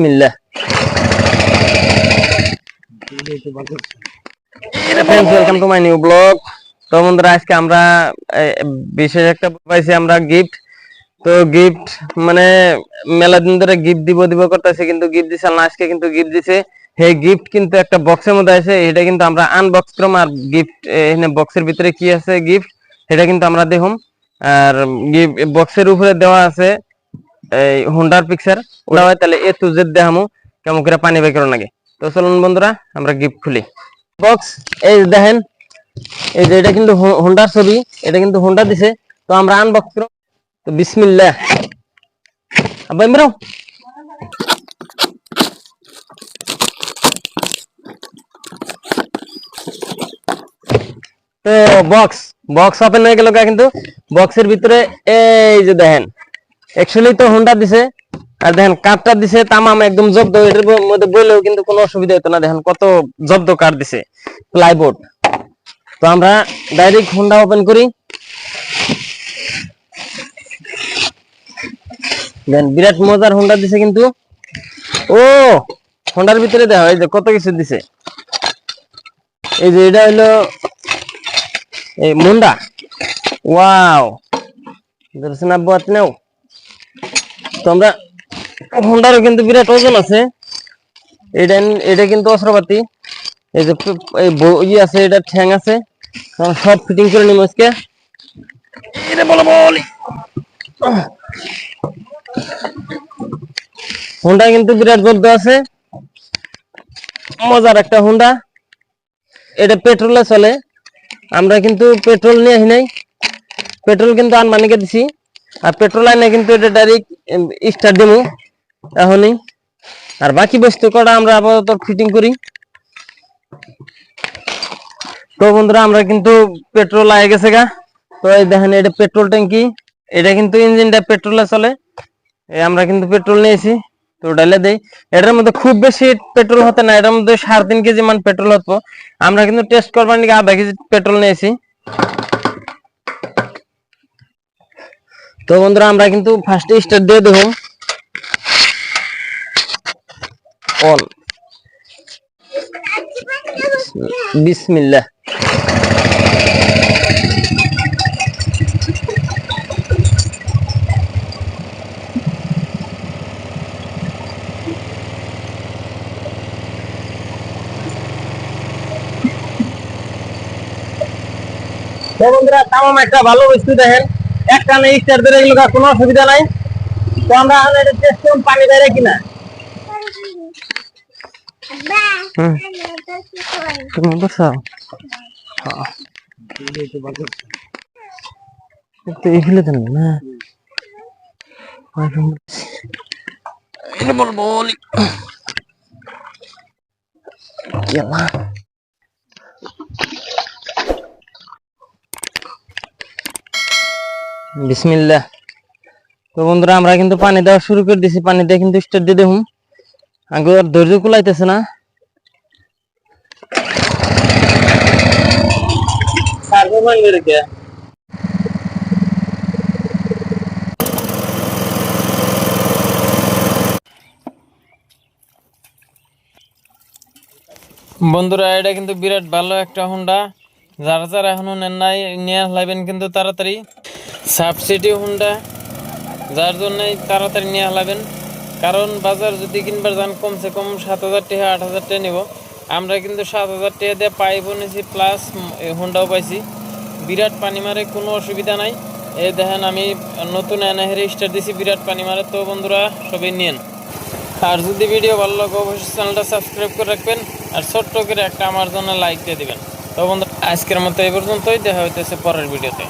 বিসমিল্লাহ। Welcome to my new blog. তো বন্ধুরা, আজকে আমরা বিশেষ একটা পাইছি আমরা গিফট। তো গিফট মানে মেলা দিন ধরে গিফট দিব দিব করতেছে, কিন্তু গিফট দিছে না। আজকে কিন্তু গিফট দিছে। এই গিফট কিন্তু একটা বক্সের মধ্যে আছে, এটা কিন্তু আমরা আনবক্স করব। আর গিফট এখানে বক্সের ভিতরে কি আছে গিফট, এটা কিন্তু আমরা দেখুম। আর বক্সের উপরে দেওয়া আছে এই হোন্ডার পিকচার, ওটা হয় তাহলে এ টু জেড দেখামু কেমন করে পানি বের করার লাগে। তো চলুন বন্ধুরা, আমরা গিফট খুলি বক্স। এই দেখেন, এই যে এটা কিন্তু হোন্ডার ছবি, এটা কিন্তু হোন্ডা দিছে। তো আমরা আনবক্স করব। তো বিসমিল্লাহ। আব্বা ইমরাও, তো বক্স ওপেন হয়ে গেল। কিন্তু বক্সের ভিতরে এই যে দেখেন, অ্যাকচুয়ালি তো হোন্ডা দিছে। আর দেখেন কার্ডটা দিছে তামাম একদম জব্দ। এটার মধ্যে বললেও কিন্তু কোনো অসুবিধা হতো না। দেখেন কত জব্দ কার্ড দিছে, প্লাইবোর্ড। তো আমরা ডাইরেক্ট হোন্ডা ওপেন করি। দেন বিরাট মজার হোন্ডা দিছে কিন্তু। ও হোন্ডার ভিতরে দেখা হয় যে কত কিছু দিছে। এই যে এটা হলো এই মুন্ডা। ওয়াও, দর্শন আব্বু আপনি নাও। তো আমরা হোন্ডারও কিন্তু বিরাট ওজন আছে। এটা কিন্তু অস্ত্রপাতি। এই যে ই আছে, এটা ঠ্যাং আছে, সব ফিটিং করে নিব আজকে। এটা বলো বলি, হোন্ডা কিন্তু বিরাট জব্দ আছে, মজার একটা হোন্ডা। এটা পেট্রোলে চলে। আমরা কিন্তু পেট্রোল নিয়ে আসি নাই, পেট্রোল কিন্তু আনমানিকে দিছি। আর পেট্রোল আইনে কিন্তু এটা ডাইরেক্ট স্টার্ট দেবো এখনই। আর বাকি বস্তু কটা আমরা আপাতত ফিটিং করি। তো বন্ধুরা, আমরা কিন্তু পেট্রোল আয়ে গেছে গা। তো এই দেখেন, এটা পেট্রোল ট্যাঙ্কি। এটা কিন্তু ইঞ্জিনটা পেট্রোলে চলে। আমরা কিন্তু পেট্রোল নিয়েছি, তো ডালে দেই। এটার মধ্যে খুব বেশি পেট্রোল হতে না, এটার মধ্যে 3.5 কেজি মান পেট্রোল হতো। আমরা কিন্তু টেস্ট করবার নাকি আধা কেজি পেট্রোল নিয়েছি। তো বন্ধুরা, আমরা কিন্তু ফার্স্টে স্টার্ট দিয়ে দেব। অন, বিসমিল্লাহ। বন্ধুরা, তামাম একটা ভালো বস্তু দেখেন, একটা নেই স্টার্ট ধরে গেল, কোনো অসুবিধা নাই। তো আমরা এটা টেস্ট করব পানি দেয় কিনা। তুমি বসাও, তো এগুলো দেন না, এটা বলবো বলি বিসমিল্লাহ। তো বন্ধুরা, আমরা কিন্তু পানি দেওয়া শুরু করে দিছি। পানি দিয়ে কিন্তু স্টার্ট দিয়ে দেখুন, আগে আর ধৈর্য কুলাইতেছে না। বন্ধুরা, এটা কিন্তু বিরাট ভালো একটা হোন্ডা। যারা যারা এখনো নেন নাই, নিয়ে লাইবেন কিন্তু তাড়াতাড়ি। সাবসিডি হোন্ডা, যার জন্যই তাড়াতাড়ি নিয়ে লাইবেন। কারণ বাজার যদি কিনবার যান, কমসে কম 7,000 টাকা 8,000 টাকা নেব। আমরা কিন্তু 7,000 টাকা দিয়ে পাইপও নিয়েছি, প্লাস হোন্ডাও পাইছি। বিরাট পানি মারে, কোনো অসুবিধা নাই। এই দেখেন, আমি নতুন এনহেরে স্টার্ট দিছি, বিরাট পানি মারে। তো বন্ধুরা, সবাই নিয়েন। আর যদি ভিডিও ভালো লাগে, অবশ্যই চ্যানেলটা সাবস্ক্রাইব করে রাখবেন। আর ছোট্ট করে একটা আমার জন্য লাইক দিয়ে দিবেন। তো বন্ধুরা, আজকের মতো এই পর্যন্তই। দেখা হইতেছে পরের ভিডিওতে।